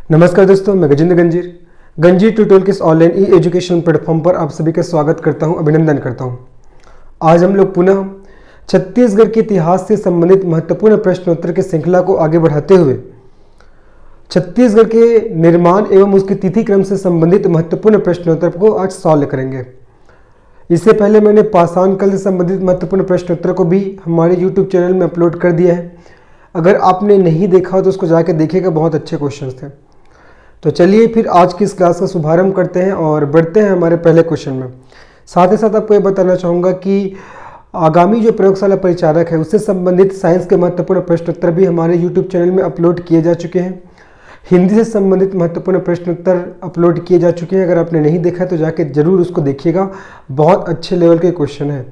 नमस्कार दोस्तों, मैं गजेंद्र गंजीर ट्यूटोरियल के इस ऑनलाइन ई एजुकेशन प्लेटफॉर्म पर आप सभी का स्वागत करता हूं, अभिनंदन करता हूं। आज हम लोग पुनः छत्तीसगढ़ के इतिहास से संबंधित महत्वपूर्ण प्रश्नोत्तर की श्रृंखला को आगे बढ़ाते हुए छत्तीसगढ़ के निर्माण एवं उसकी तिथि क्रम से संबंधित महत्वपूर्ण प्रश्नोत्तर को आज सॉल्व करेंगे। इससे पहले मैंने पाषाण काल से संबंधित महत्वपूर्ण प्रश्नोत्तर को भी हमारे यूट्यूब चैनल में अपलोड कर दिया है। अगर आपने नहीं देखा हो तो उसको जाकर देखिएगा, बहुत अच्छे क्वेश्चन थे। तो चलिए फिर आज की इस क्लास का शुभारंभ करते हैं और बढ़ते हैं हमारे पहले क्वेश्चन में। साथ ही साथ आपको ये बताना चाहूँगा कि आगामी जो प्रयोगशाला परिचारक है उससे संबंधित साइंस के महत्वपूर्ण प्रश्नोत्तर भी हमारे यूट्यूब चैनल में अपलोड किए जा चुके हैं। हिंदी से संबंधित महत्वपूर्ण प्रश्नोत्तर अपलोड किए जा चुके हैं। अगर आपने नहीं देखा है तो जाके ज़रूर उसको देखिएगा, बहुत अच्छे लेवल के क्वेश्चन है।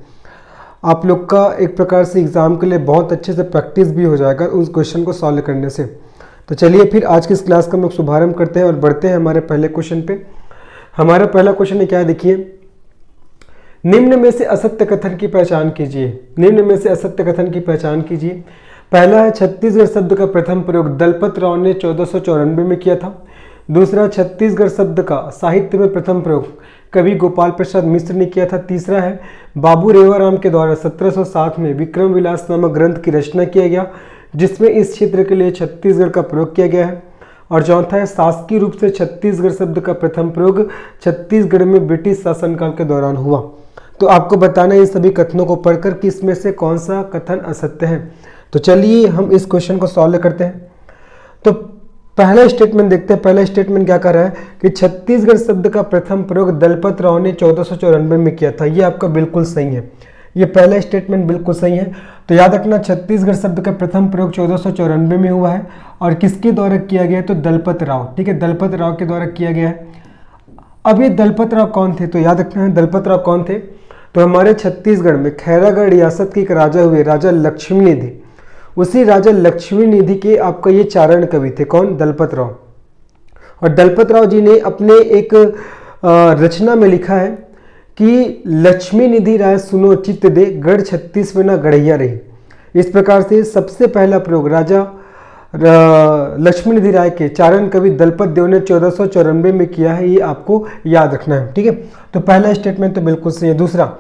आप लोग का एक प्रकार से एग्ज़ाम के लिए बहुत अच्छे से प्रैक्टिस भी हो जाएगा उस क्वेश्चन को सॉल्व करने से। तो चलिए फिर आज की इस क्लास का हम लोग शुभारंभ करते हैं और बढ़ते हैं हमारे पहले क्वेश्चन पे। हमारा पहला क्वेश्चन है, क्या है देखिए, निम्न में से असत्य कथन की पहचान कीजिए। निम्न में से असत्य कथन की पहचान कीजिए। पहला है, छत्तीसगढ़ शब्द का प्रथम प्रयोग दलपत राव ने 1494 में किया था। दूसरा, छत्तीसगढ़ शब्द का साहित्य में प्रथम प्रयोग कवि गोपाल प्रसाद मिश्र ने किया था। तीसरा है, बाबू रेवाराम के द्वारा 1707 में विक्रम विलास नामक ग्रंथ की रचना किया गया जिसमें इस क्षेत्र के लिए छत्तीसगढ़ का प्रयोग किया गया है। और चौथा है, शासकीय रूप से छत्तीसगढ़ शब्द का प्रथम प्रयोग छत्तीसगढ़ में ब्रिटिश शासनकाल के दौरान हुआ। तो आपको बताना है इन सभी कथनों को पढ़कर कि इसमें से कौन सा कथन असत्य है। तो चलिए हम इस क्वेश्चन को सॉल्व करते हैं। तो पहला स्टेटमेंट देखते हैं। पहला स्टेटमेंट क्या कर रहा है कि छत्तीसगढ़ शब्द का प्रथम प्रयोग दलपत राव ने 1494 में किया था। ये आपका बिल्कुल सही है, ये पहला स्टेटमेंट बिल्कुल सही है। तो याद रखना, छत्तीसगढ़ शब्द का प्रथम प्रयोग 1494 में हुआ है और किसके द्वारा किया गया है तो दलपत राव, ठीक है, दलपत राव के द्वारा किया गया है। अब ये दलपत राव कौन थे, तो याद रखना है दलपत राव कौन थे। तो हमारे छत्तीसगढ़ में खैरागढ़ रियासत के एक राजा हुए, राजा लक्ष्मी निधि। उसी राजा लक्ष्मी निधि के आपका ये चारण कवि थे, कौन, दलपत राव। और दलपत राव जी ने अपने एक रचना में लिखा है कि लक्ष्मी निधि राय सुनो चित्त दे, गढ़ छत्तीस में ना गढ़ैया रही। इस प्रकार से सबसे पहला प्रयोग राजा लक्ष्मी निधि राय के चारण कवि दलपत देव ने 1494 में किया है, ये आपको याद रखना है, ठीक है। तो पहला स्टेटमेंट तो बिल्कुल सही है। दूसरा,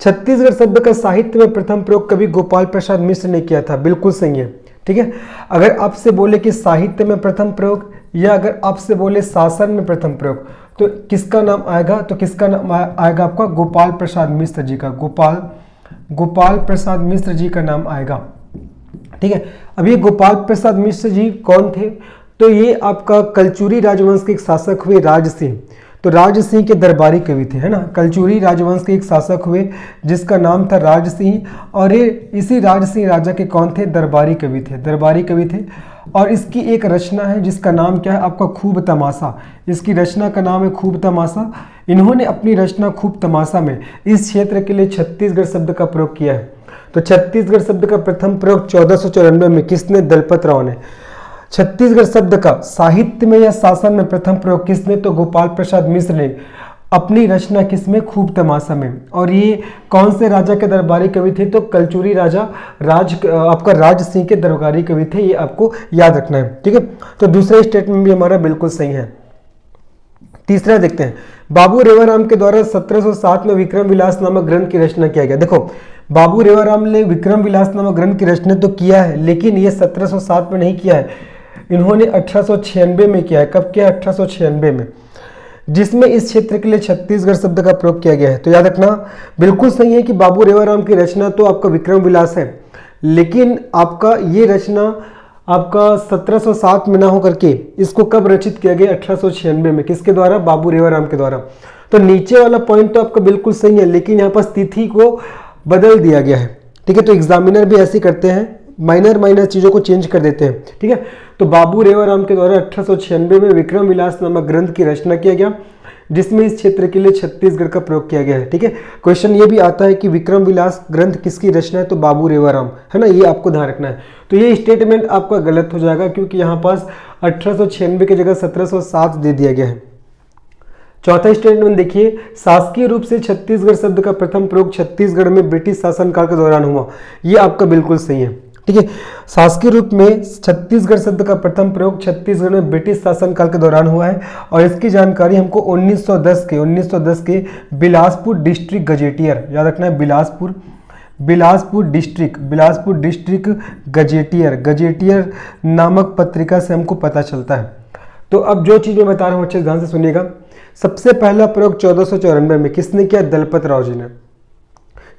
छत्तीसगढ़ शब्द का साहित्य में प्रथम प्रयोग कवि गोपाल प्रसाद मिश्र ने किया था, बिल्कुल सही है, ठीक है। अगर आपसे बोले कि साहित्य में प्रथम प्रयोग या अगर आपसे बोले शासन में प्रथम प्रयोग तो किसका नाम आएगा, तो किसका नाम आएगा आपका गोपाल प्रसाद मिश्र जी का, गोपाल प्रसाद मिश्र जी का नाम आएगा, ठीक है। अब ये गोपाल प्रसाद मिश्र जी कौन थे, तो ये आपका कलचुरी राजवंश के एक शासक हुए राज सिंह। तो राज सिंह के दरबारी कवि थे, है ना। कलचुरी राजवंश के एक शासक हुए जिसका नाम था राज सिंह, और ये इसी राज सिंह राजा के कौन थे, दरबारी कवि थे, दरबारी कवि थे। और इसकी एक रचना है जिसका नाम क्या है आपका, खूब तमाशा। इसकी रचना का नाम है खूब तमाशा। इन्होंने अपनी रचना खूब तमाशा में इस क्षेत्र के लिए छत्तीसगढ़ शब्द का प्रयोग किया है। तो छत्तीसगढ़ शब्द का प्रथम प्रयोग 1494 में किसने, दलपत राव ने। छत्तीसगढ़ शब्द का साहित्य में या शासन में प्रथम प्रयोग किसने, तो गोपाल प्रसाद मिश्र ने अपनी रचना किसमें, खूब तमाशा में। और ये कौन से राजा के दरबारी कवि थे, तो कलचुरी राजा आपका राज सिंह के दरबारी कवि थे, ये आपको याद रखना है, ठीक है। तो दूसरा स्टेटमेंट भी हमारा बिल्कुल सही है। तीसरा देखते हैं, बाबू रेवाराम के द्वारा 1707 में विक्रम विलास नामक ग्रंथ की रचना किया गया। देखो, बाबू रेवाराम ने विक्रम विलास नामक ग्रंथ की रचना तो किया है, लेकिन ये 1707 में नहीं किया है, इन्होंने 1896 में किया है। कब किया, 1896 में, जिसमें इस क्षेत्र के लिए छत्तीसगढ़ शब्द का प्रयोग किया गया है। तो याद रखना, बिल्कुल सही है कि बाबू रेवाराम की रचना तो आपका विक्रम विलास है, लेकिन आपका ये रचना आपका 1707 में ना होकर के इसको कब रचित किया गया, 1896 में। किसके द्वारा, बाबू रेवाराम के द्वारा। तो नीचे वाला पॉइंट तो आपका बिल्कुल सही है, लेकिन यहाँ पर तिथि को बदल दिया गया है, ठीक है। तो एग्जामिनर भी ऐसे करते हैं, माइनर चीज़ों को चेंज कर देते हैं, ठीक है। तो बाबू रेवाराम के द्वारा 1896 में विक्रम विलास नामक ग्रंथ की रचना किया गया जिसमें इस क्षेत्र के लिए छत्तीसगढ़ का प्रयोग किया गया है, ठीक है। क्वेश्चन ये भी आता है कि विक्रम विलास ग्रंथ किसकी रचना है, तो बाबू रेवाराम, है ना, ये आपको ध्यान रखना है। तो ये स्टेटमेंट आपका गलत हो जाएगा क्योंकि यहाँ पास 1896 की जगह 1707 दे दिया गया है। चौथा स्टेटमेंट देखिए, शासकीय रूप से छत्तीसगढ़ शब्द का प्रथम प्रयोग छत्तीसगढ़ में ब्रिटिश शासनकाल के दौरान हुआ। ये आपका बिल्कुल सही है। ठीक है। शासकीय रूप में छत्तीसगढ़ शब्द का प्रथम प्रयोग छत्तीसगढ़ में ब्रिटिश शासनकाल के दौरान हुआ है और इसकी जानकारी हमको 1910 के बिलासपुर डिस्ट्रिक्ट गजेटियर, याद रखना है, बिलासपुर डिस्ट्रिक्ट गजेटियर नामक पत्रिका से हमको पता चलता है। तो अब जो चीज़ मैं बता रहा हूँ अच्छे ध्यान से सुनिएगा। सबसे पहला प्रयोग 1494 में किसने किया? दलपत राव जी ने।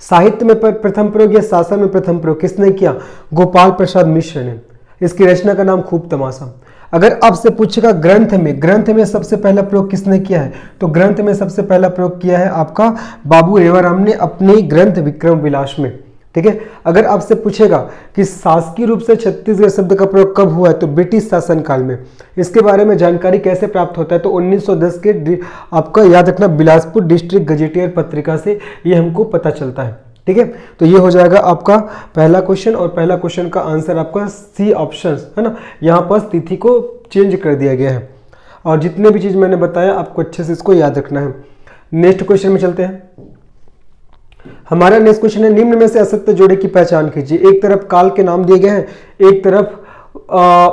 साहित्य में प्रथम प्रयोग या शासन में प्रथम प्रयोग किसने किया? गोपाल प्रसाद मिश्र ने। इसकी रचना का नाम खूब तमाशा। अगर आपसे पूछेगा ग्रंथ में सबसे पहला प्रयोग किसने किया है, तो ग्रंथ में सबसे पहला प्रयोग किया है आपका बाबू रेवाराम ने अपने ग्रंथ विक्रम विलास में। ठीक है। अगर आपसे पूछेगा कि शासकीय रूप से छत्तीसगढ़ शब्द का प्रयोग कब हुआ है, तो ब्रिटिश शासनकाल में। इसके बारे में जानकारी कैसे प्राप्त होता है, तो 1910 के आपका याद रखना बिलासपुर डिस्ट्रिक्ट गजेटियर पत्रिका से ये हमको पता चलता है। ठीक है। तो ये हो जाएगा आपका पहला क्वेश्चन और पहला क्वेश्चन का आंसर आपका सी ऑप्शन है ना। यहाँ पर तिथि को चेंज कर दिया गया है और जितने भी चीज मैंने बताया आपको अच्छे से इसको याद रखना है। नेक्स्ट क्वेश्चन में चलते हैं। हमारा नेक्स्ट क्वेश्चन है, निम्न में से असत्य जोड़े की पहचान कीजिए। एक तरफ काल के नाम दिए गए हैं, एक तरफ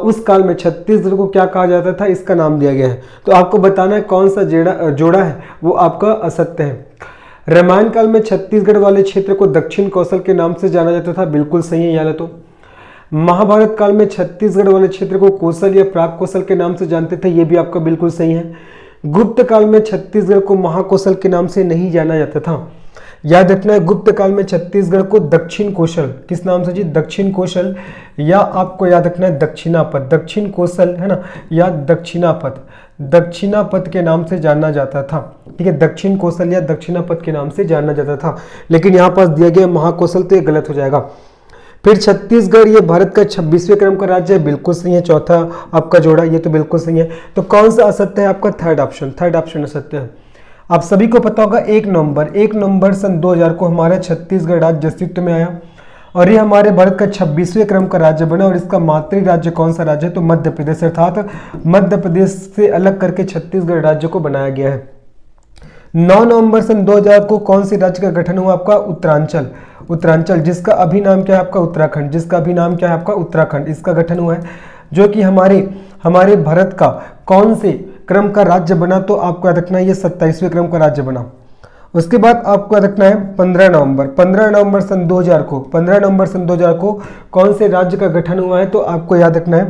उस काल में छत्तीसगढ़ को क्या कहा जाता था इसका नाम दिया गया है। तो आपको बताना है कौन सा जोड़ा है वो आपका असत्य है। रामायण काल में छत्तीसगढ़ वाले क्षेत्र को दक्षिण कौशल के नाम से जाना जाता था, बिल्कुल सही है यार। तो महाभारत काल में छत्तीसगढ़ वाले क्षेत्र को कौशल या प्राग कौशल के नाम से जानते थे, ये भी आपका बिल्कुल सही है। गुप्त काल में छत्तीसगढ़ को महाकौशल के नाम से नहीं जाना जाता था, याद रखना है। गुप्त काल में छत्तीसगढ़ को दक्षिण कौशल किस नाम से जी? दक्षिण कौशल, या आपको याद रखना है दक्षिणापथ, दक्षिण कौशल है ना, या दक्षिणापथ के नाम से जाना जाता था। ठीक है, दक्षिण कौशल या दक्षिणापथ के नाम से जाना जाता था, लेकिन यहाँ पास दिया गया महाकौशल तो ये गलत हो जाएगा। फिर छत्तीसगढ़ ये भारत का 26वें क्रम का राज्य है, बिल्कुल सही है। चौथा आपका जोड़ा ये तो बिल्कुल सही है। तो कौन सा असत्य है आपका? थर्ड ऑप्शन असत्य है। आप सभी को पता होगा 1 नवंबर सन 2000 को हमारा छत्तीसगढ़ राज्य अस्तित्व में आया और ये हमारे भारत का 26वें क्रम का राज्य बना और इसका मातृ राज्य कौन सा राज्य है? तो मध्य प्रदेश, अर्थात मध्य प्रदेश से अलग करके छत्तीसगढ़ राज्य को बनाया गया है। 9 नवंबर सन 2000 को कौन सी राज्य का गठन हुआ? आपका उत्तरांचल, जिसका अभी नाम क्या है आपका? उत्तराखंड, इसका गठन हुआ है, जो कि हमारे भारत का कौन से क्रम का राज्य बना? तो आपको याद रखना है ये 27वें क्रम का राज्य बना। उसके बाद आपको याद रखना है 15 नवंबर सन 2000 को कौन से राज्य का गठन हुआ है? तो आपको याद रखना है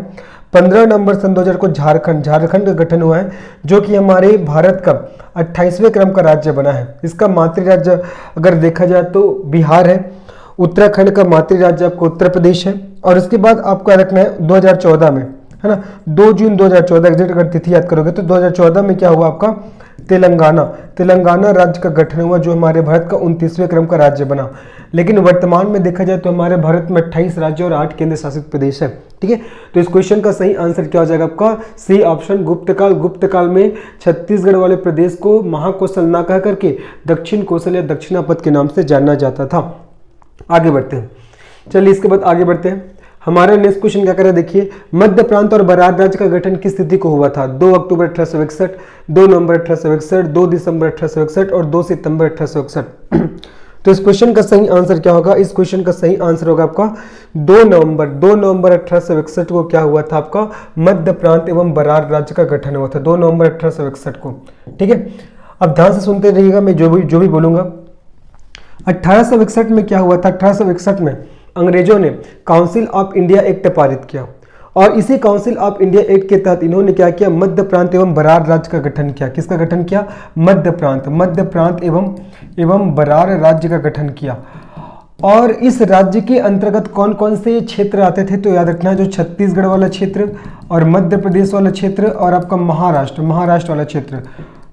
15 नवंबर सन 2000 को झारखंड का गठन हुआ है, जो कि हमारे भारत का 28वें क्रम का राज्य बना है। इसका मातृ राज्य अगर देखा जाए तो बिहार है। उत्तराखंड का मातृ राज्य आपको उत्तर प्रदेश है। और उसके बाद आपको याद रखना है 2014 में, है ना, 2 जून 2014 एग्जैक्ट अगर तिथि याद करोगे तो 2014 में क्या हुआ आपका? तेलंगाना राज्य का गठन हुआ, जो हमारे भारत का 29वें क्रम का राज्य बना। लेकिन वर्तमान में देखा जाए तो हमारे भारत में 28 राज्य और 8 केंद्र शासित प्रदेश है। ठीक है, तो इस क्वेश्चन का सही आंसर क्या हो जाएगा आपका? सी ऑप्शन, गुप्त काल में छत्तीसगढ़ वाले प्रदेश को महाकौशल ना कह करके दक्षिण कौशल या दक्षिणापथ के नाम से जाना जाता था। आगे बढ़ते हैं, चलिए इसके बाद आगे बढ़ते हैं। हमारा नेक्स्ट क्वेश्चन क्या कर रहा है देखिए, मध्य प्रांत और बरार राज्य का गठन किस तिथि को हुआ था? 2 अक्टूबर 1861, 2 नवंबर 1861, 2 दिसंबर 1861 और 2 सितंबर 1861। तो इस क्वेश्चन का सही आंसर क्या होगा? इस क्वेश्चन का सही आंसर होगा आपका 2 नवंबर 1861 को क्या हुआ था आपका? मध्य प्रांत एवं बरार राज्य का गठन हुआ था 2 नवंबर 1861 को। ठीक है, अब ध्यान से सुनते रहिएगा, मैं जो भी बोलूंगा। 1861 में क्या हुआ था? 1861 में अंग्रेजों ने काउंसिल ऑफ इंडिया एक्ट पारित किया और इसी काउंसिल ऑफ इंडिया एक्ट के तहत इन्होंने क्या किया? मध्य प्रांत एवं बरार राज्य का गठन किया। किसका गठन किया? मध्य प्रांत एवं बरार राज्य का गठन किया। और इस राज्य के अंतर्गत कौन कौन से क्षेत्र आते थे? तो याद रखना है, जो छत्तीसगढ़ वाला क्षेत्र और मध्य प्रदेश वाला क्षेत्र और आपका महाराष्ट्र वाला क्षेत्र।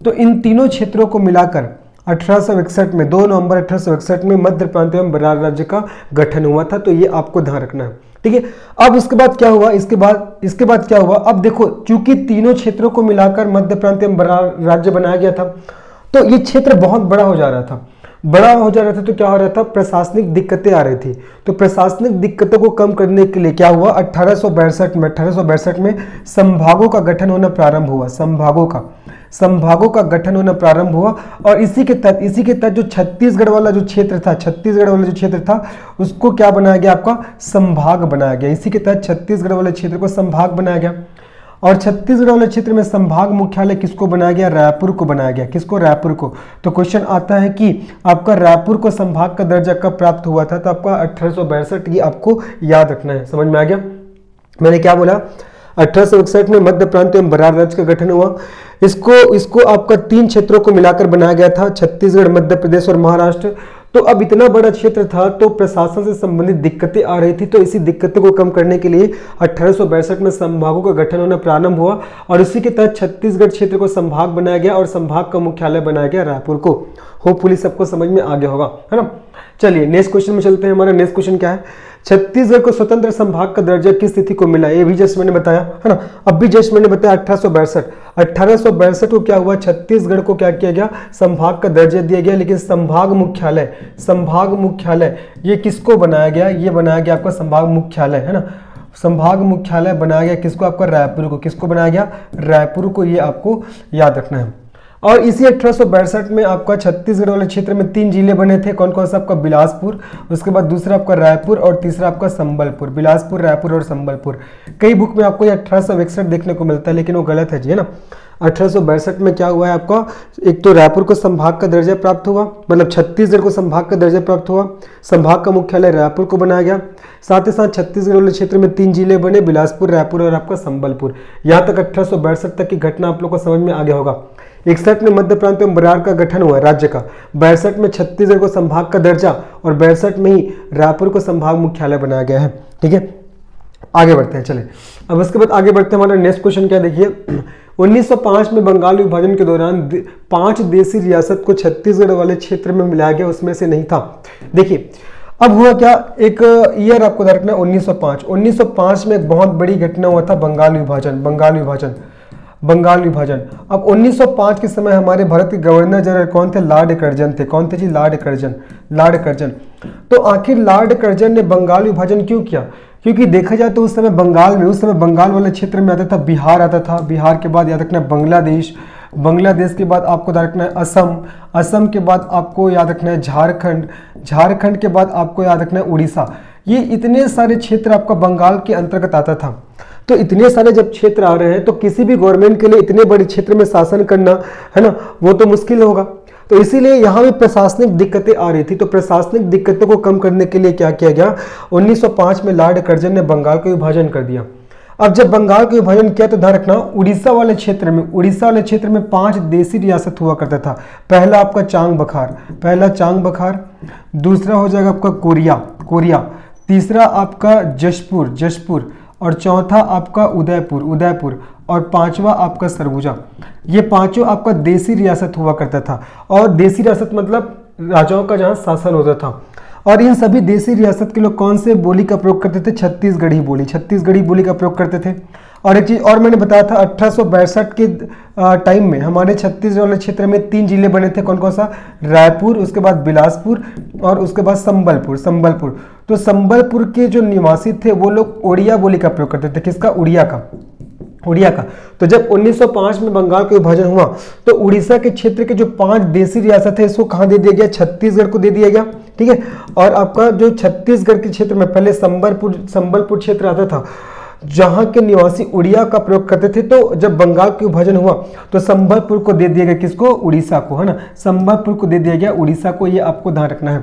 तो इन तीनों क्षेत्रों को मिलाकर 1861 में 2 नवंबर 1861 में मध्य प्रांत एवं बरार राज्य का गठन हुआ था। तो ये आपको ध्यान रखना है। ठीक है, अब उसके बाद क्या हुआ? इसके बाद क्या हुआ? अब देखो, चूंकि तीनों क्षेत्रों को मिलाकर मध्य प्रांत एवं बरार राज्य बनाया गया था, तो ये क्षेत्र बहुत बड़ा हो जा रहा था। बड़ा हो जा रहा था तो क्या हो रहा था, प्रशासनिक दिक्कतें आ रही थी। तो प्रशासनिक दिक्कतों को कम करने के लिए क्या हुआ, 1862 में संभागों का गठन होना प्रारंभ हुआ। संभागों का गठन होना प्रारंभ हुआ और इसी के तहत जो छत्तीसगढ़ वाला जो क्षेत्र था उसको क्या बनाया गया, आपका संभाग बनाया गया। इसी के तहत छत्तीसगढ़ वाले क्षेत्र को संभाग बनाया गया और छत्तीसगढ़ वाले क्षेत्र में संभाग मुख्यालय किसको बनाया गया, रायपुर को बनाया गया। किसको, रायपुर को। तो क्वेश्चन आता है कि आपका रायपुर को संभाग का दर्जा कब प्राप्त हुआ था, तो आपका 1862, ये आपको याद रखना है। समझ में आ गया मैंने क्या बोला। 1861 में मध्य प्रांत एवं बरार राज्य का गठन हुआ। इसको आपका 3 क्षेत्रों को मिलाकर बनाया गया था, छत्तीसगढ़, मध्य प्रदेश और महाराष्ट्र। तो अब इतना बड़ा क्षेत्र था तो प्रशासन से संबंधित दिक्कतें आ रही थी, तो इसी दिक्कतों को कम करने के लिए 1862 में संभागों का गठन होना प्रारंभ हुआ और इसी के तहत छत्तीसगढ़ क्षेत्र को संभाग बनाया गया और संभाग का मुख्यालय बनाया गया रायपुर को। होपफुली सबको समझ में आ गया होगा, है ना। चलिए नेक्स्ट क्वेश्चन में चलते हैं। हमारा नेक्स्ट क्वेश्चन क्या है, छत्तीसगढ़ को स्वतंत्र संभाग का दर्जा किस तिथि को मिला, ये भी जस्ट मैंने बताया, है ना। अब भी जस्ट मैंने बताया 1862 को क्या हुआ, छत्तीसगढ़ को क्या किया गया, संभाग का दर्जा दिया गया। लेकिन संभाग मुख्यालय ये किसको बनाया गया, ये बनाया गया आपका संभाग मुख्यालय, है ना। संभाग मुख्यालय बनाया गया किसको, आपका रायपुर को। किसको बनाया गया, रायपुर को, ये आपको याद रखना है। और इसी 1862 में आपका छत्तीसगढ़ वाले क्षेत्र में 3 जिले बने थे। कौन कौन सा, आपका बिलासपुर, उसके बाद दूसरा आपका रायपुर और तीसरा आपका संबलपुर। बिलासपुर, रायपुर और संबलपुर। कई बुक में आपको ये 1861 देखने को मिलता है लेकिन वो गलत है जी, है ना। 1862 में क्या हुआ है आपका, एक तो रायपुर को संभाग का दर्जा प्राप्त हुआ, मतलब छत्तीसगढ़ को संभाग का दर्जा प्राप्त हुआ, संभाग का मुख्यालय रायपुर को बनाया गया, साथ ही साथ छत्तीसगढ़ वाले क्षेत्र में 3 जिले बने, बिलासपुर, रायपुर और आपका संबलपुर। यहाँ तक 1862 तक की घटना आप लोग को समझ में आ गया होगा। 61 में मध्य प्रांत एवं बरार का गठन हुआ राज्य का, 62 में छत्तीसगढ़ को संभाग का दर्जा और 62 में ही रायपुर को संभाग मुख्यालय बनाया गया है। ठीक है, आगे बढ़ते हैं। चले अब उसके बाद आगे बढ़ते हैं। हमारा नेक्स्ट क्वेश्चन क्या देखिए, 1905 में बंगाल विभाजन के दौरान 5 देशी रियासत को छत्तीसगढ़ वाले क्षेत्र में मिलाया गया, उसमें से नहीं था। देखिए अब हुआ क्या, एक ईयर आपको रखना है 1905 में एक बहुत बड़ी घटना हुआ था, बंगाल विभाजन। अब 1905 के समय हमारे भारत के गवर्नर जनरल कौन थे, लॉर्ड कर्जन थे। कौन थे जी, लॉर्ड कर्जन। तो आखिर लॉर्ड कर्जन ने बंगाल विभाजन क्यों किया, क्योंकि देखा जाए तो उस समय बंगाल वाले क्षेत्र में आता था बिहार आता था, बिहार के बाद याद रखना बांग्लादेश, बांग्लादेश के बाद आपको याद रखना है असम, असम के बाद आपको याद रखना है झारखंड, झारखंड के बाद आपको याद रखना है उड़ीसा। ये इतने सारे क्षेत्र आपका बंगाल के अंतर्गत आता था। तो इतने सारे जब क्षेत्र आ रहे हैं तो किसी भी गवर्नमेंट के लिए इतने बड़े क्षेत्र में शासन करना, है ना, वो तो मुश्किल होगा। तो इसीलिए यहाँ भी प्रशासनिक दिक्कतें आ रही थी। तो प्रशासनिक दिक्कतों को कम करने के लिए क्या किया गया, 1905 में लॉर्ड कर्जन ने बंगाल का विभाजन कर दिया। अब जब बंगाल का विभाजन किया तो ध्यान रखना, उड़ीसा वाले क्षेत्र में 5 देशी रियासत हुआ करता था। पहला आपका चांग बखार, दूसरा हो जाएगा आपका कोरिया, तीसरा आपका जशपुर और चौथा आपका उदयपुर और पांचवा आपका सरगुजा। ये पांचों आपका देशी रियासत हुआ करता था। और देशी रियासत मतलब राजाओं का जहां शासन होता था। और इन सभी देशी रियासत के लोग कौन से बोली का प्रयोग करते थे, छत्तीसगढ़ी बोली का प्रयोग करते थे। और एक चीज और मैंने बताया था 1862 के टाइम में हमारे छत्तीसगढ़ वाले क्षेत्र में 3 जिले बने थे। कौन कौन सा, रायपुर, उसके बाद बिलासपुर और उसके बाद संबलपुर। तो संबलपुर के जो निवासी थे वो लोग ओडिया बोली का प्रयोग करते थे। किसका, उड़िया का। तो जब 1905 में बंगाल का विभाजन हुआ तो उड़ीसा के क्षेत्र के जो 5 देशी रियासत है इसको कहाँ दे दिया गया, छत्तीसगढ़ को दे दिया गया। ठीक है, और आपका जो छत्तीसगढ़ के क्षेत्र में पहले संबलपुर क्षेत्र आता था जहां के निवासी उड़िया का प्रयोग करते थे। तो जब बंगाल का विभाजन हुआ तो संबलपुर को दे दिया गया, किसको, उड़ीसा को, है ना, संबलपुर को दे दिया गया उड़ीसा को। ये आपको ध्यान रखना है।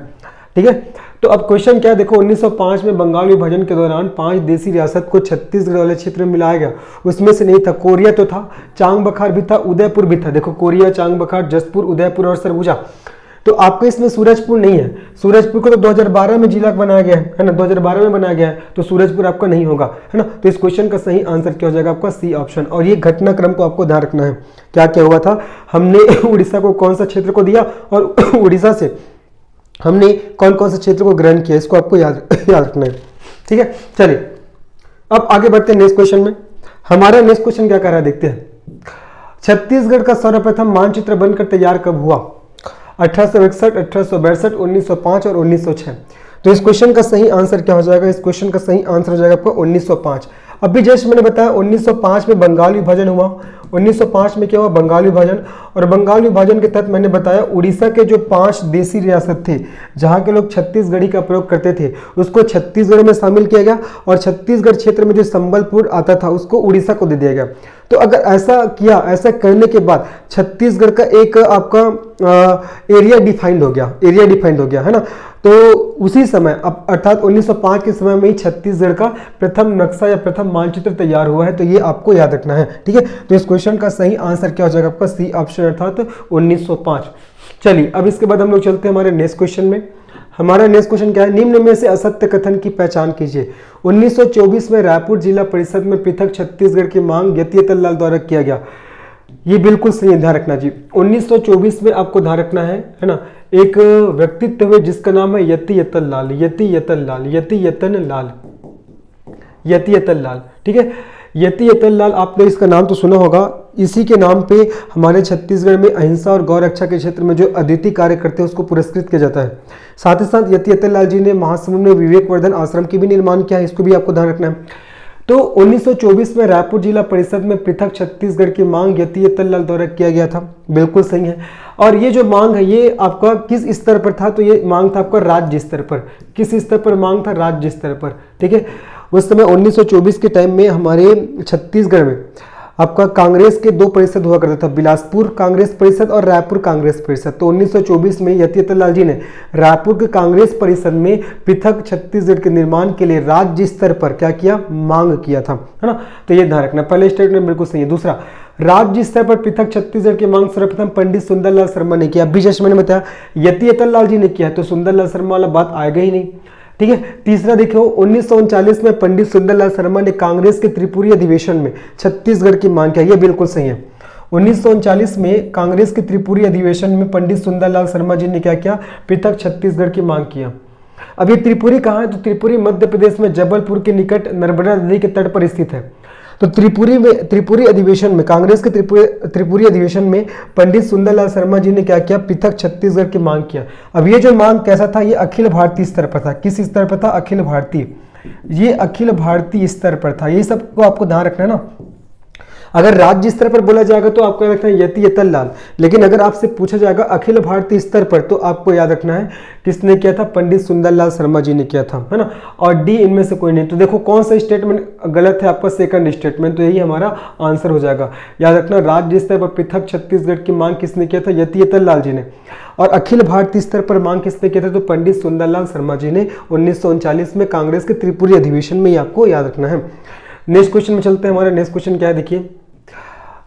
ठीक है, तो अब क्वेश्चन क्या है, देखो 1905 में बंगाल विभाजन के दौरान 5 देशी रियासत को छत्तीसगढ़ वाले क्षेत्र में मिलाया गया, उसमें से नहीं था। कोरिया तो था, चांग बखार भी था, उदयपुर भी था। देखो कोरिया, चांग बखार, जशपुर, उदयपुर और सरगुजा। तो आपका इसमें सूरजपुर नहीं है। सूरजपुर को तो 2012 में जिला बनाया गया है ना, 2012 में बनाया गया है। तो सूरजपुर आपका नहीं होगा, है ना। तो इस क्वेश्चन का सही आंसर क्या हो जाएगा, आपका सी ऑप्शन। और ये घटनाक्रम को आपको ध्यान रखना है। क्या क्या हुआ था, हमने उड़ीसा को कौन सा क्षेत्र को दिया और उड़ीसा से हमने कौन कौन से क्षेत्र को ग्रहण किया, इसको आपको याद रखना है। ठीक है, चलिए अब आगे बढ़ते हैं नेक्स्ट क्वेश्चन में। हमारा नेक्स्ट क्वेश्चन क्या कर रहा है, देखते हैं। छत्तीसगढ़ का सर्वप्रथम मानचित्र बनकर तैयार कब हुआ। 1861, 1862, 1905 और 1906। तो इस क्वेश्चन का सही आंसर क्या हो जाएगा? इस क्वेश्चन का सही आंसर हो जाएगा आपका 1905। अभी जस्ट मैंने बताया 1905 में बंगाल विभाजन हुआ। 1905 में क्या हुआ? बंगाल विभाजन। और बंगाल विभाजन के तहत मैंने बताया उड़ीसा के जो 5 देसी रियासत थे जहां के लोग छत्तीसगढ़ी का प्रयोग करते थे उसको छत्तीसगढ़ में शामिल किया गया, और छत्तीसगढ़ क्षेत्र में जो संबलपुर आता था उसको उड़ीसा को दे दिया गया। तो अगर ऐसा किया, ऐसा करने के बाद छत्तीसगढ़ का एक आपका एरिया डिफाइंड हो गया, है ना। तो उसी समय अब अर्थात 1905 के समय में ही छत्तीसगढ़ का प्रथम नक्शा या प्रथम मानचित्र तैयार हुआ है। तो ये आपको याद रखना है, ठीक है। तो इस क्वेश्चन का सही आंसर क्या हो जाएगा? आपका सी ऑप्शन अर्थात 1905। चलिए अब इसके बाद हम लोग चलते हैं हमारे नेक्स्ट क्वेश्चन में। हमारा नेक्स्ट क्वेश्चन क्या है? निम्न में से असत्य कथन की पहचान कीजिए। 1924 में रायपुर जिला परिषद में पृथक छत्तीसगढ़ की मांग यतियतन लाल द्वारा किया गया। ये बिल्कुल सही ध्यान रखना जी। 1924 में आपको ध्यान रखना है ना, एक व्यक्तित्व है जिसका नाम है यतियतन लाल, ठीक है। यतियतन लाल, आपने इसका नाम तो सुना होगा। इसी के नाम पे हमारे छत्तीसगढ़ में अहिंसा और गौ रक्षा के क्षेत्र में जो अद्वितीय कार्य करते हैं उसको पुरस्कृत किया जाता है। साथ ही साथ यतियतन लाल जी ने महासमुंद में विवेकवर्धन आश्रम की भी निर्माण किया है, इसको भी आपको ध्यान रखना है। तो 1924 में रायपुर जिला परिषद में पृथक छत्तीसगढ़ की मांग यतियतन लाल द्वारा किया गया था, बिल्कुल सही है। और ये जो मांग है ये आपका किस स्तर पर था? तो ये मांग था आपका राज्य स्तर पर। किस स्तर पर मांग था? राज्य स्तर पर, ठीक है। उस समय 1924 के टाइम में हमारे छत्तीसगढ़ में आपका कांग्रेस के 2 परिषद हुआ करता था, बिलासपुर कांग्रेस परिषद और रायपुर कांग्रेस परिषद। तो 1924 में यतियतन लाल जी ने रायपुर के कांग्रेस परिषद में पृथक छत्तीसगढ़ के निर्माण के लिए राज्य स्तर पर क्या किया? मांग किया था, है ना। तो ये ध्यान रखना, पहले स्टेटमेंट बिल्कुल सही है। दूसरा, राज्य स्तर पर पृथक छत्तीसगढ़ की मांग सर्वप्रथम पंडित सुंदरलाल शर्मा ने किया। अभी जैसे मैंने बताया यतियतन लाल जी ने किया, तो सुंदरलाल शर्मा वाला बात आएगा ही नहीं, ठीक है। तीसरा देखो, 1939 में पंडित सुंदरलाल शर्मा ने कांग्रेस के त्रिपुरी अधिवेशन में छत्तीसगढ़ की मांग किया, यह बिल्कुल सही है। 1939 में कांग्रेस के त्रिपुरी अधिवेशन में पंडित सुंदरलाल शर्मा जी ने क्या किया? पृथक छत्तीसगढ़ की मांग किया। अब ये त्रिपुरी कहाँ है? तो त्रिपुरी मध्य प्रदेश में जबलपुर के निकट नर्मदा नदी के तट पर स्थित है। तो त्रिपुरी अधिवेशन में, कांग्रेस के त्रिपुरी अधिवेशन में पंडित सुंदरलाल शर्मा जी ने क्या किया? पृथक छत्तीसगढ़ की मांग किया। अब ये जो मांग कैसा था? ये अखिल भारतीय स्तर पर था। किस स्तर पर था? अखिल भारतीय। ये अखिल भारतीय स्तर पर था। ये सबको आपको ध्यान रखना है ना। अगर राज्य स्तर पर बोला जाएगा तो आपको याद रखना है यतियतन लाल, लेकिन अगर आपसे पूछा जाएगा अखिल भारतीय स्तर पर तो आपको याद रखना है किसने किया था? पंडित सुंदरलाल शर्मा जी ने किया था, है ना। और डी इनमें से कोई नहीं। तो देखो कौन सा स्टेटमेंट गलत है? आपका सेकंड स्टेटमेंट, तो यही हमारा आंसर हो जाएगा। याद रखना, राज्य स्तर पर पृथक छत्तीसगढ़ की मांग किसने किया था? यतियतन लाल जी ने। और अखिल भारतीय स्तर पर मांग किसने किया था? तो पंडित सुंदरलाल शर्मा जी ने 1939 में कांग्रेस के त्रिपुरी अधिवेशन में, आपको याद रखना है। नेक्स्ट क्वेश्चन में चलते हैं। हमारा नेक्स्ट क्वेश्चन क्या है? देखिए,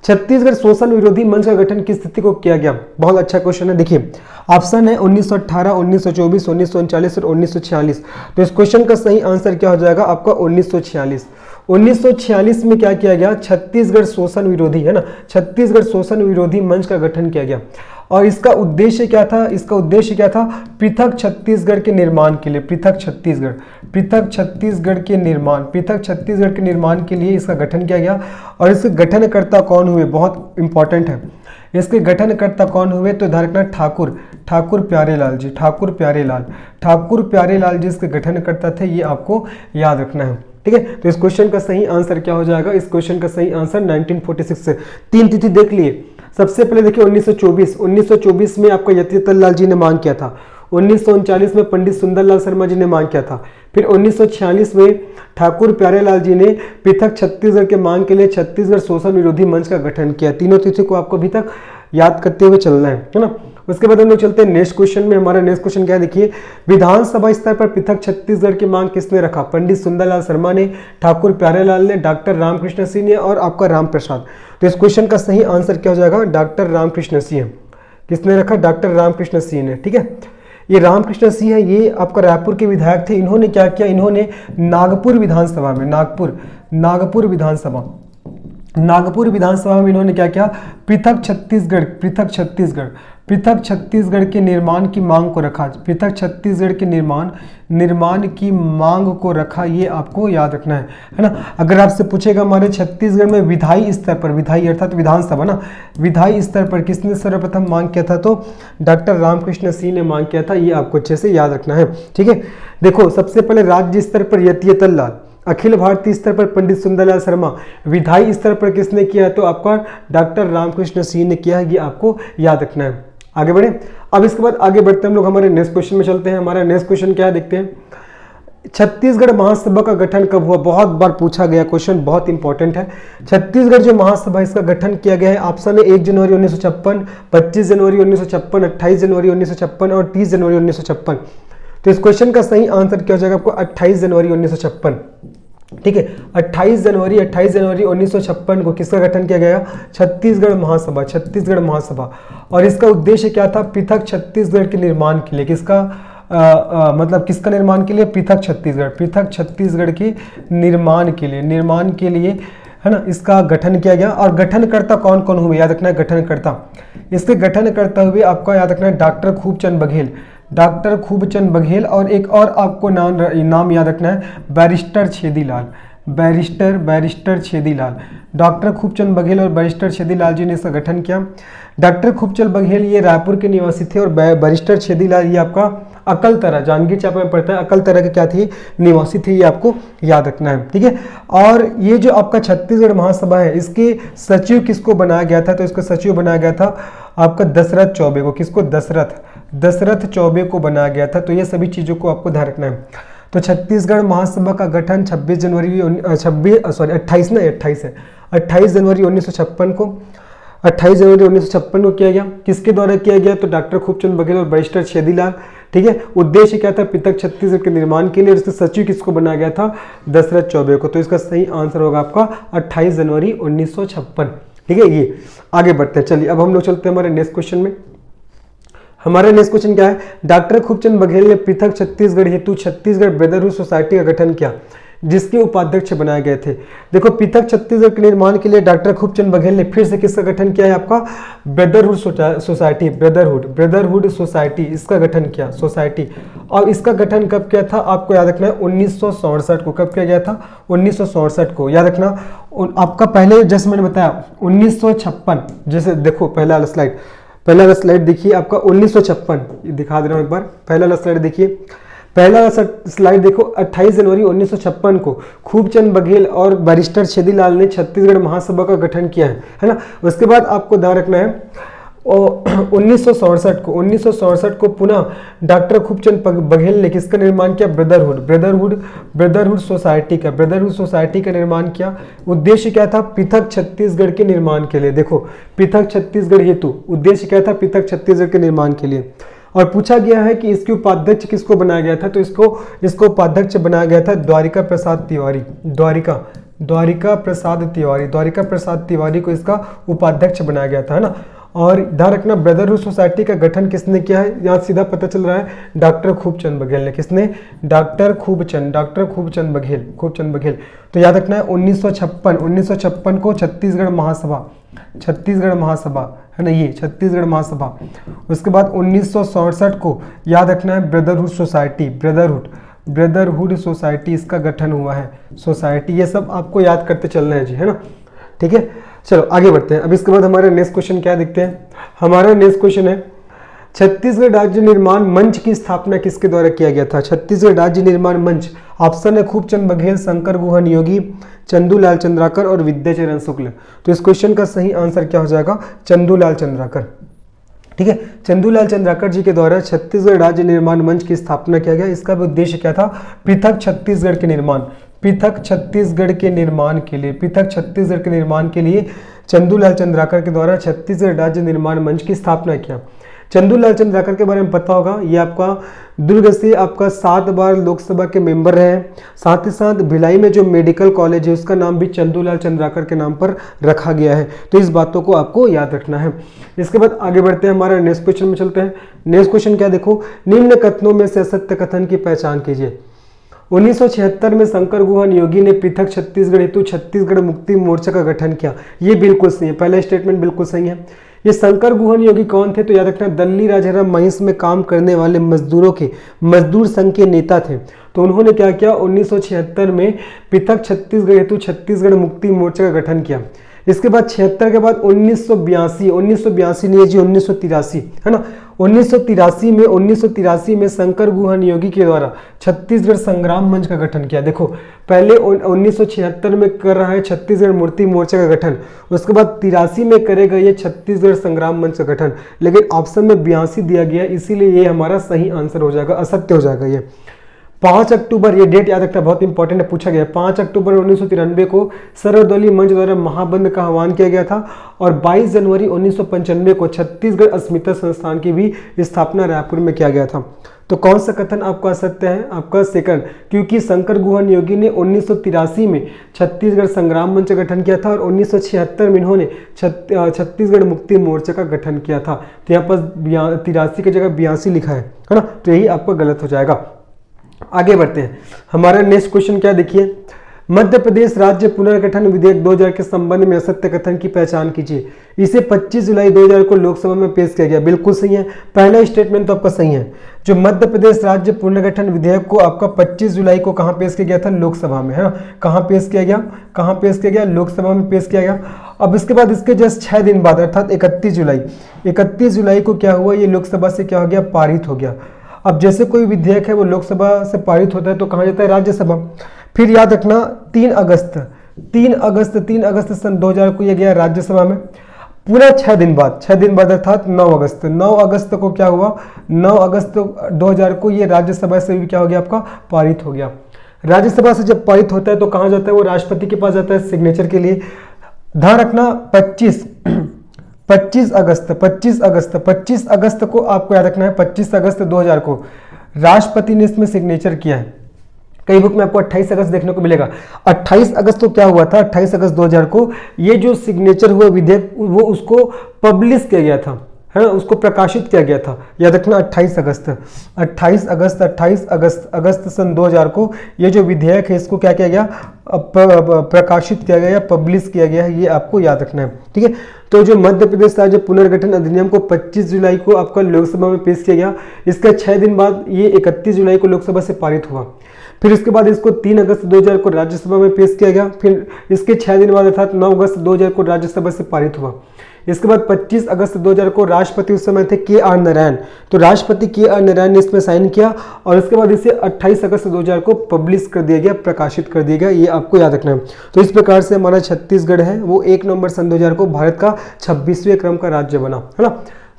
छत्तीसगढ़ शोषण विरोधी मंच का गठन किस तिथि को किया गया? बहुत अच्छा क्वेश्चन है। देखिए ऑप्शन है 1918, 1924, 1939 और 1946। तो इस क्वेश्चन का सही आंसर क्या हो जाएगा? आपका 1946। 1946 में क्या किया गया? छत्तीसगढ़ शोषण विरोधी, है ना, छत्तीसगढ़ शोषण विरोधी मंच का गठन किया गया। और इसका उद्देश्य क्या था? इसका उद्देश्य क्या था? पृथक छत्तीसगढ़ के निर्माण के लिए, पृथक छत्तीसगढ़ के निर्माण के लिए इसका गठन किया गया। और इसके गठनकर्ता कौन हुए? बहुत इंपॉर्टेंट है। इसके गठनकर्ता कौन हुए? तो ध्यान रखना, ठाकुर प्यारेलाल जी इसके गठनकर्ता थे, ये आपको याद रखना है, ठीक है। तो इस क्वेश्चन का सही आंसर क्या हो जाएगा? इस क्वेश्चन का सही आंसर 1946 से। 3 तिथि देख लिए। सबसे पहले देखिए 1924 में आपका यतियतन लाल जी ने मांग किया था। 1939 में पंडित सुंदरलाल शर्मा जी ने मांग किया था। फिर 1946 में ठाकुर प्यारेलाल जी ने पृथक छत्तीसगढ़ के मांग के लिए छत्तीसगढ़ शोषण विरोधी मंच का गठन किया। तीनों तिथि को आपको अभी तक याद करते हुए चलना है ना। उसके बाद हम लोग चलते हैं नेक्स्ट क्वेश्चन में। हमारा नेक्स्ट क्वेश्चन क्या है? देखिए, विधानसभा स्तर पर पृथक छत्तीसगढ़ की मांग किसने रखा? पंडित सुंदरलाल शर्मा ने, ठाकुर प्यारेलाल ने, डॉक्टर रामकृष्ण सिंह ने और आपका राम प्रसाद। तो इस क्वेश्चन का सही आंसर क्या हो जाएगा? डॉक्टर रामकृष्ण सिंह। किसने रखा? डॉक्टर रामकृष्ण सिंह ने, ठीक है। ये रामकृष्ण सिंह है, ये आपका रायपुर के विधायक थे। इन्होंने क्या किया? इन्होंने नागपुर विधानसभा में, नागपुर विधानसभा में इन्होंने क्या किया? पृथक पृथक छत्तीसगढ़ के निर्माण की मांग को रखा, पृथक छत्तीसगढ़ के निर्माण की मांग को रखा, ये आपको याद रखना है ना। अगर आपसे पूछेगा हमारे छत्तीसगढ़ में विधायी स्तर पर, विधायी अर्थात विधानसभा ना, विधायी स्तर पर किसने सर्वप्रथम मांग किया था, तो डॉक्टर रामकृष्ण सिंह ने मांग किया था, ये आपको अच्छे से याद रखना है। ठीक है, देखो सबसे पहले राज्य स्तर पर यतियतल लाल, अखिल भारतीय स्तर पर पंडित सुंदरलाल शर्मा, विधायी स्तर पर किसने किया है, तो आपका डॉक्टर रामकृष्ण सिंह ने किया है, ये आपको याद रखना है। आगे बढ़े, अब इसके बाद आगे बढ़ते हैं हम लोग हमारे नेक्स्ट क्वेश्चन में चलते हैं। हमारा नेक्स्ट क्वेश्चन क्या है देखते हैं, छत्तीसगढ़ महासभा का गठन कब हुआ, बहुत बार पूछा गया क्वेश्चन, बहुत इंपॉर्टेंट है। छत्तीसगढ़ जो महासभा इसका गठन किया गया है, ऑप्शन है 1 जनवरी 1956, 25 जनवरी 1956, 28 जनवरी 1956 और 30 जनवरी 1956। तो इस क्वेश्चन का सही आंसर क्या हो जाएगा आपको, 28 जनवरी 1956। ठीक है, 28 जनवरी 1956 को किसका गठन किया गया, छत्तीसगढ़ महासभा, छत्तीसगढ़ महासभा। और इसका उद्देश्य क्या था, पृथक छत्तीसगढ़ के निर्माण के लिए, किसका मतलब किसका निर्माण के लिए, पृथक छत्तीसगढ़ के निर्माण के लिए है ना, इसका गठन किया गया। और गठनकर्ता कौन कौन हुए, याद रखना है गठनकर्ता, इसके गठनकर्ता हुए आपका याद रखना है डॉक्टर खूबचंद बघेल, डॉक्टर खूबचंद बघेल, और एक और आपको नाम याद रखना है barrister Chhedilal, barrister Chhedilal. Doctor Khubchand Baghel और बैरिस्टर छेदीलाल जी ने इसका गठन किया। डॉक्टर खूबचंद बघेल ये रायपुर के निवासी थे और बैरिस्टर छेदीलाल ये आपका अकलतरा, जांजगीर चांपा में पड़ता है, अकलतरा के क्या थे, निवासी थे, ये आपको याद रखना है। ठीक है, और ये जो आपका छत्तीसगढ़ महासभा है, इसके सचिव किसको बनाया गया था, तो इसको सचिव बनाया गया था आपका दशरथ चौबे को, किसको, दशरथ चौबे को बनाया गया था। तो ये सभी चीजों को आपको ध्यान रखना है। तो छत्तीसगढ़ महासभा का गठन 28 जनवरी 1956 को 28 जनवरी 1956 को किया गया। किसके द्वारा किया गया, तो डॉक्टर खूबचंद बघेल और बैरिस्टर छेदीलाल। ठीक है, उद्देश्य क्या था, पृथक छत्तीसगढ़ के निर्माण के लिए, और इसके सचिव किसको बनाया गया था, दशरथ चौबे को। तो इसका सही आंसर होगा आपका 28 जनवरी 1956। ठीक है, ये आगे बढ़ते हैं। चलिए अब हम लोग चलते हैं हमारे नेक्स्ट क्वेश्चन में। हमारा नेक्स्ट क्वेश्चन क्या है, डॉक्टर खूबचंद बघेल ने पृथक छत्तीसगढ़ हेतु छत्तीसगढ़ ब्रदरहुड सोसाइटी का गठन किया, जिसके उपाध्यक्ष बनाए गए थे। देखो पृथक छत्तीसगढ़ के निर्माण के लिए डॉक्टर खूबचंद बघेल ने फिर से किसका गठन किया है, आपका ब्रदरहुड सोसाइटी, ब्रदरहुड सोसाइटी, इसका गठन किया, सोसाइटी। और इसका गठन कब किया था, आपको याद रखना है 1967 को। कब किया गया था, 1967 को, याद रखना। आपका पहले जैसे मैंने बताया 1956, जैसे देखो पहला वाला स्लाइड देखिए, आपका 1956 दिखा दे रहा हूं एक बार। पहला वाला स्लाइड देखिए, पहला स्लाइड देखो, 28 जनवरी 1956 को खूबचंद बघेल और बैरिस्टर छेदीलाल ने छत्तीसगढ़ महासभा का गठन किया है ना। उसके बाद आपको ध्यान रखना है 1967 को पुनः डॉक्टर खूबचंद बघेल ने किसका निर्माण किया, ब्रदरहुड सोसाइटी का निर्माण किया। उद्देश्य क्या था, पृथक छत्तीसगढ़ के निर्माण के लिए। देखो पृथक छत्तीसगढ़ हेतु उद्देश्य क्या था, पृथक छत्तीसगढ़ के निर्माण के लिए। और पूछा गया है कि इसके उपाध्यक्ष किसको बनाया गया था, तो इसको उपाध्यक्ष बनाया गया था द्वारिका प्रसाद तिवारी को इसका उपाध्यक्ष बनाया गया था, है ना। और ध्यान रखना ब्रदरहुड सोसाइटी का गठन किसने किया है, यहाँ सीधा पता चल रहा है डॉक्टर खूबचंद बघेल ने। किसने, डॉक्टर खूबचंद बघेल। तो याद रखना है 1956 को छत्तीसगढ़ महासभा है ना, ये छत्तीसगढ़ महासभा। उसके बाद 1967 को याद रखना है ब्रदरहुड सोसाइटी इसका गठन हुआ है, सोसाइटी। ये सब आपको याद करते चलना है जी, है ना। ठीक है, चलो आगे बढ़ते हैं। अब इसके बाद हमारा नेक्स्ट क्वेश्चन क्या देखते हैं। हमारा नेक्स्ट क्वेश्चन है छत्तीसगढ़ राज्य निर्माण मंच की स्थापना किसके द्वारा किया गया था, छत्तीसगढ़ राज्य निर्माण मंच। ऑप्शन है खूबचंद बघेल, शंकर गुहा नियोगी, चंदूलाल चंद्राकर और विद्याचरण शुक्ल। तो इस क्वेश्चन का सही आंसर क्या हो जाएगा, चंदूलाल चंद्राकर। ठीक है, चंदूलाल चंद्राकर जी के द्वारा छत्तीसगढ़ राज्य निर्माण मंच की स्थापना किया गया। इसका भी उद्देश्य क्या था, पृथक छत्तीसगढ़ के निर्माण के लिए चंदूलाल चंद्राकर के द्वारा छत्तीसगढ़ राज्य निर्माण मंच की स्थापना किया। चंदूलाल चंद्राकर के बारे में पता होगा, ये आपका दुर्ग से आपका 7 बार लोकसभा के मेंबर रहे। साथ ही साथ भिलाई में जो मेडिकल कॉलेज है उसका नाम भी चंदूलाल चंद्राकर के नाम पर रखा गया है। तो इस बातों को आपको याद रखना है। इसके बाद आगे बढ़ते हैं, हमारा नेक्स्ट क्वेश्चन में चलते हैं। नेक्स्ट क्वेश्चन क्या देखो, निम्न कथनों में से सत्य कथन की पहचान कीजिए। 1976 में शंकर गुहा नियोगी ने पृथक छत्तीसगढ़ हेतु छत्तीसगढ़ मुक्ति मोर्चा का गठन किया। ये बिल्कुल सही है, पहला स्टेटमेंट बिल्कुल सही है। ये शंकर गुहन योगी कौन थे? तो याद रखना दिल्ली राजहरा माइंस में काम करने वाले मजदूरों के मजदूर संघ के नेता थे। तो उन्होंने क्या किया, 1976 में पृथक छत्तीसगढ़ हेतु छत्तीसगढ़ मुक्ति मोर्चा का गठन किया। इसके बाद 76 के बाद 1982 नहीं जी 1983 है ना, 1983 में शंकर गुहन योगी के द्वारा छत्तीसगढ़ संग्राम मंच का गठन किया। देखो पहले 1976 में कर रहा है छत्तीसगढ़ मूर्ति मोर्चा का गठन, उसके बाद 83 में करेगा ये छत्तीसगढ़ संग्राम मंच का गठन, लेकिन ऑप्शन में 82 दिया गया, इसीलिए ये हमारा सही आंसर हो जाएगा, असत्य हो जाएगा ये। 5 अक्टूबर, ये डेट याद रखना बहुत इंपॉर्टेंट है, पूछा गया। 5 अक्टूबर 1993 को सर्वदलीय मंच द्वारा महाबंद का आह्वान किया गया था और 22 जनवरी 1995 को छत्तीसगढ़ अस्मिता संस्थान की भी स्थापना रायपुर में किया गया था। तो कौन सा कथन आपका असत्य है? आपका सेकंड, क्योंकि शंकर गुहन योगी ने 1983 में छत्तीसगढ़ संग्राम मंच का गठन किया था और 1976 में इन्होंने छत्तीसगढ़ मुक्ति मोर्चा का गठन किया था। तो यहाँ पर 83 की जगह 82 लिखा है ना, तो यही आपका गलत हो जाएगा। आगे बढ़ते हैं, हमारा नेक्स्ट क्वेश्चन क्या देखिए, मध्य प्रदेश राज्य पुनर्गठन विधेयक 2000 के संबंध में असत्य कथन की पहचान कीजिए। इसे 25 जुलाई 2000 को लोकसभा में पेश किया गया, बिल्कुल सही है, पहला स्टेटमेंट तो आपका सही है। जो मध्य प्रदेश राज्य पुनर्गठन विधेयक को आपका 25 जुलाई को कहां पेश किया गया था? लोकसभा में, है ना। कहां पेश किया गया? कहां पेश किया गया? लोकसभा में पेश किया गया। अब इसके बाद इसके जस्ट 6 दिन बाद अर्थात 31 जुलाई को क्या हुआ, ये लोकसभा से क्या हो गया? पारित हो गया। अब जैसे कोई विधेयक है वो लोकसभा से पारित होता है तो कहाँ जाता है? राज्यसभा। फिर याद रखना 3 अगस्त सन 2000 को ये गया राज्यसभा में। पूरा 6 दिन बाद अर्थात 9 अगस्त को क्या हुआ? 9 अगस्त 2000 को ये राज्यसभा से भी क्या हो गया? आपका पारित हो गया। राज्यसभा से जब पारित होता है तो कहाँ जाता है? वो राष्ट्रपति के पास जाता है सिग्नेचर के लिए। ध्यान रखना 25 अगस्त को आपको याद रखना है, 25 अगस्त 2000 को राष्ट्रपति ने इसमें सिग्नेचर किया है। कई बुक में आपको 28 अगस्त देखने को मिलेगा। 28 अगस्त को क्या हुआ था? 28 अगस्त 2000 को ये जो सिग्नेचर हुआ विधेयक वो उसको पब्लिश किया गया था, है ना, उसको प्रकाशित किया गया था। याद रखना 28 अगस्त सन 2000 को ये जो विधेयक है इसको क्या किया गया? प्रकाशित किया गया या पब्लिश किया गया है, ये आपको याद रखना है, ठीक है। तो जो मध्य प्रदेश राज्य पुनर्गठन अधिनियम को 25 जुलाई को आपका लोकसभा में पेश किया गया, इसके 6 दिन बाद ये 31 जुलाई को लोकसभा से पारित हुआ। फिर इसके बाद इसको 3 अगस्त 2000 को राज्यसभा में पेश किया गया। फिर इसके 6 दिन बाद अर्थात 9 अगस्त 2000 को राज्यसभा से पारित हुआ। इसके बाद 25 अगस्त 2000 को राष्ट्रपति उस समय थे के.आर. नारायण, तो राष्ट्रपति के.आर. नारायण ने इसमें साइन किया और इसके बाद इसे 28 अगस्त 2000 को पब्लिश कर दिया गया, प्रकाशित कर दिया गया, ये आपको याद रखना है। तो इस प्रकार से हमारा छत्तीसगढ़ है वो 1 नवंबर सन 2000 को भारत का 26वें क्रम का राज्य बना, है ना।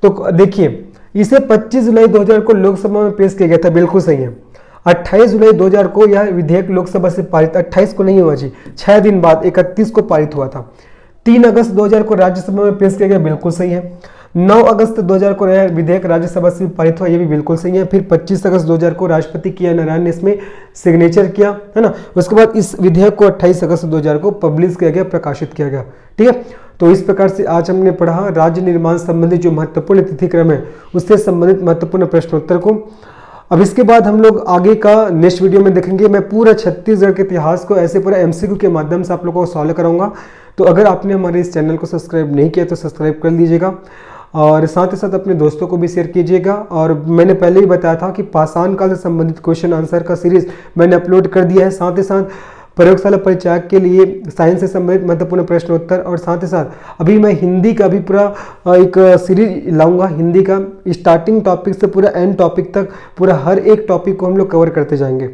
तो देखिए इसे 25 जुलाई 2000 को लोकसभा में पेश किया गया था, बिल्कुल सही है। 28 जुलाई 2000 को यह विधेयक लोकसभा से पारित, 28 को नहीं हुआ जी, 6 दिन बाद 31 को पारित हुआ था। 3 अगस्त 2000 को राज्यसभा में पेश किया गया, बिल्कुल सही है। 9 अगस्त 2000 को यह विधेयक राज्यसभा से पारित हुआ, ये भी बिल्कुल सही है। फिर 25 अगस्त 2000 को राष्ट्रपति के.आर. नारायण ने इसमें सिग्नेचर किया, है ना। उसके बाद इस विधेयक को 28 अगस्त 2000 को पब्लिश किया गया, प्रकाशित किया गया, ठीक है। तो इस प्रकार से आज हमने पढ़ा राज्य निर्माण संबंधी जो महत्वपूर्ण तिथिक्रम है उससे संबंधित महत्वपूर्ण प्रश्नोत्तर को। अब इसके बाद हम लोग आगे का नेक्स्ट वीडियो में देखेंगे। मैं पूरा छत्तीसगढ़ के इतिहास को ऐसे पूरा एमसीक्यू के माध्यम से आप लोगों को सॉल्व कराऊंगा। तो अगर आपने हमारे इस चैनल को सब्सक्राइब नहीं किया तो सब्सक्राइब कर लीजिएगा और साथ ही साथ अपने दोस्तों को भी शेयर कीजिएगा। और मैंने पहले ही बताया था कि पाषाण काल से संबंधित क्वेश्चन आंसर का सीरीज मैंने अपलोड कर दिया है। साथ ही साथ प्रयोगशाला परिचायक के लिए साइंस से संबंधित महत्वपूर्ण प्रश्नोत्तर और साथ ही साथ अभी मैं हिंदी का भी पूरा एक सीरीज लाऊंगा। हिंदी का स्टार्टिंग टॉपिक से पूरा एंड टॉपिक तक पूरा हर एक टॉपिक को हम लोग कवर करते जाएंगे।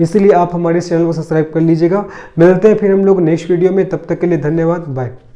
इसीलिए आप हमारे चैनल को सब्सक्राइब कर लीजिएगा। मिलते हैं फिर हम लोग नेक्स्ट वीडियो में, तब तक के लिए धन्यवाद, बाय।